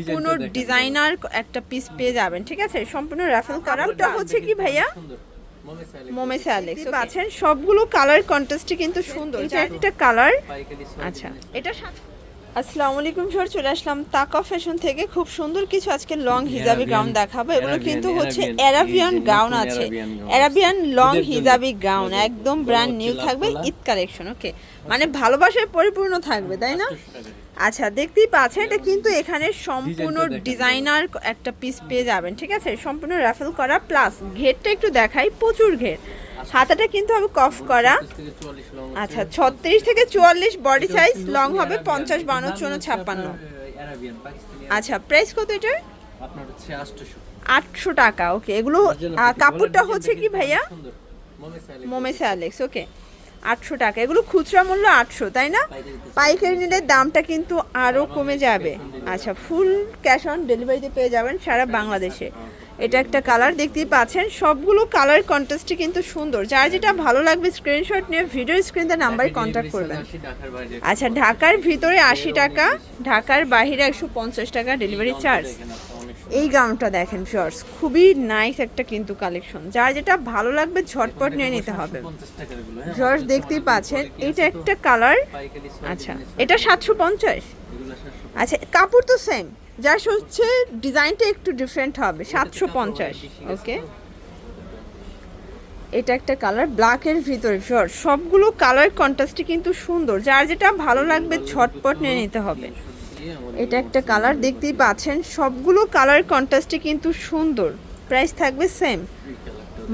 সম্পূর্ণ ডিজাইনার একটা পিস পেয়ে যাবেন, ঠিক আছে? সম্পূর্ণ রাফেল করা। ওটা হচ্ছে কি ভাইয়া? মোমেসে অ্যালেক্স পাচ্ছেন। সবগুলো কালার কন্ট্রাস্টই কিন্তু সুন্দর। এটা একটা কালার। আচ্ছা, এটা আসসালামু আলাইকুম স্যার, চলে আসলাম তাকা ফ্যাশন থেকে। খুব সুন্দর কিছু আজকে লং হিজাবি গাউন দেখাবো। এগুলো কিন্তু হচ্ছে অ্যারাবিয়ান গাউন আছে, অ্যারাবিয়ান লং হিজাবি গাউন, একদম ব্র্যান্ড নিউ থাকবে, ঈদ কালেকশন। ওকে, মানে ভালোবাসায় পরিপূর্ণ থাকবে, তাই না? আচ্ছা, দেখতেই পাচ্ছেন এটা কিন্তু এখানে সম্পূর্ণ ডিজাইনার একটা পিস পেয়ে যাবেন, ঠিক আছে? সম্পূর্ণ রাফেল করা, প্লাস ঘেরটা একটু দেখাই, প্রচুর ঘের। হাতাটা কিন্তু হবে কফ করা। আচ্ছা, 36 থেকে 44 বডি সাইজ, লং হবে 50, 52, 54, 56। আচ্ছা, প্রাইস কত এটার? আপনার হচ্ছে 800 টাকা। ওকে, এগুলো কাপড়টা হচ্ছে কি ভাইয়া? মোমেসে অ্যালেক্স। ওকে, 800 টাকা। এগুলো খুচরা মূল্য 800, তাই না? পাইকারি নিলে দামটা কিন্তু আরও কমে যাবে। আচ্ছা, ফুল ক্যাশ অন ডেলিভারিতে পেয়ে যাবেন সারা বাংলাদেশে। এটা একটা কালার, দেখতেই পাচ্ছেন সবগুলো কালার কন্ট্রাস্টই কিন্তু সুন্দর। যার যেটা ভালো লাগবে স্ক্রিনশট নিয়ে ভিডিও স্ক্রিনে নাম্বারে কন্ট্যাক্ট করবেন। আচ্ছা, ঢাকার ভিতরে 80 টাকা, ঢাকার বাইরে 150 টাকা ডেলিভারি চার্জ। এই গাউনটা দেখেন শর্টস, খুবই নাইস একটা কিন্তু কালেকশন। যার যেটা ভালো লাগবে ঝটপট নিয়ে নিতে হবে। শর্টস দেখতেই পাচ্ছেন, এটা একটা কালার। আচ্ছা, এটা 750। আচ্ছা, কাপড় তো সেম, যার হচ্ছে ডিজাইনটা একটু ডিফারেন্ট হবে। 750। ওকে, এটা একটা কালার ব্ল্যাকের ভিতরে। শর্ট সবগুলো কালার কন্ট্রাস্টই কিন্তু সুন্দর। যার যেটা ভালো লাগবে ঝটপট নিয়ে নিতে হবে। এটা একটা কালার, দেখতেই পাচ্ছেন সবগুলো কালার কন্ট্রাস্টই কিন্তু সুন্দর। প্রাইস থাকবে সেম,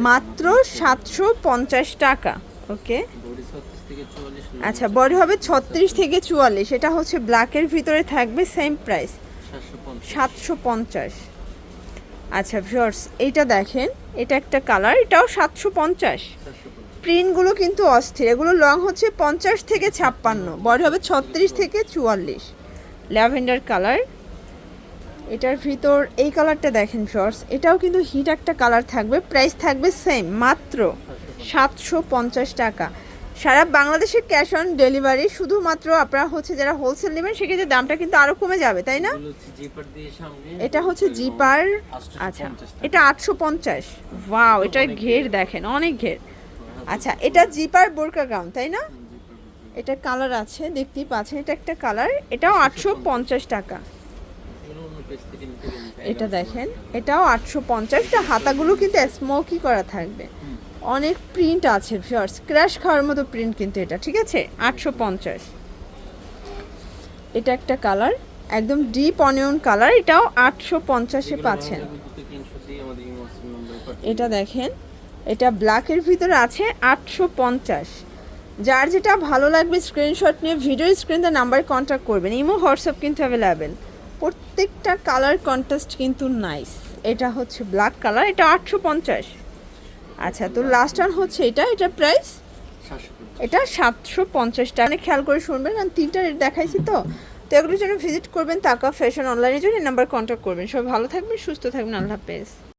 মাত্র 750 টাকা। ওকে, আচ্ছা, বডি হবে 36 থেকে 44। এটা হচ্ছে ব্ল্যাকের ভিতরে থাকবে, সেম প্রাইস 750। আচ্ছা ভিউয়ার্স, এইটা দেখেন, এটা একটা কালার, এটাও 750। প্রিন্টগুলো কিন্তু অস্থির। এগুলো লং হচ্ছে 50 থেকে 56, বডি হবে 36 থেকে 44। ল্যাভেন্ডার কালার, এটার ভিতর এই কালারটা দেখেন ভিউয়ার্স, এটাও কিন্তু হিট একটা কালার থাকবে। প্রাইস থাকবে সেম, মাত্র 750 টাকা। সারা বাংলাদেশে ক্যাশ অন ডেলিভারি। শুধুমাত্র আপনারা হচ্ছে যারা হোলসেল নেবেন সেক্ষেত্রে দামটা কিন্তু আরও কমে যাবে, তাই না? এটা হচ্ছে জিপার। আচ্ছা, এটা 850। ওয়াও, এটার ঘের দেখেন, অনেক ঘের। আচ্ছা, এটা জিপার বোরকা গাউন, তাই না? এটা কালার আছে, দেখতেই পাচ্ছেন, এটা একটা কালার, এটাও 850 টাকা। এটা দেখেন, এটাও 850। হাতাগুলো কিন্তু স্মোকি করা থাকবে, অনেক প্রিন্ট আছে ভিউয়ার্স, ক্র্যাশ খাওয়ার মতো প্রিন্ট কিন্তু এটা, ঠিক আছে? 850। এটা একটা কালার, একদম ডিপ অনিয়ন কালার, এটাও 850-এ পাচ্ছেন। এটা দেখেন, এটা ব্ল্যাকের ভিতরে আছে, 850। যার যেটা ভালো লাগবে স্ক্রিনশট নিয়ে ভিডিও স্ক্রিনে নাম্বারে কন্ট্যাক্ট করবেন। ইমো হোয়াটসঅ্যাপ কিন্তু অ্যাভেলেবেল। প্রত্যেকটা কালার কন্ট্রাস্ট কিন্তু নাইস। এটা হচ্ছে ব্ল্যাক কালার, এটা 850। আচ্ছা, তো লাস্ট ওয়ান হচ্ছে এটা প্রাইস, এটা 750 টাকা। মানে খেয়াল করে শুনবেন, কারণ 3টা রেট দেখাইছি তো এগুলোর জন্য ভিজিট করবেন তাকা ফ্যাশন অনলাইনের জন্য নাম্বার কন্ট্যাক্ট করবেন। সবাই ভালো থাকবেন, সুস্থ থাকবেন, আল্লাহ হাফেজ।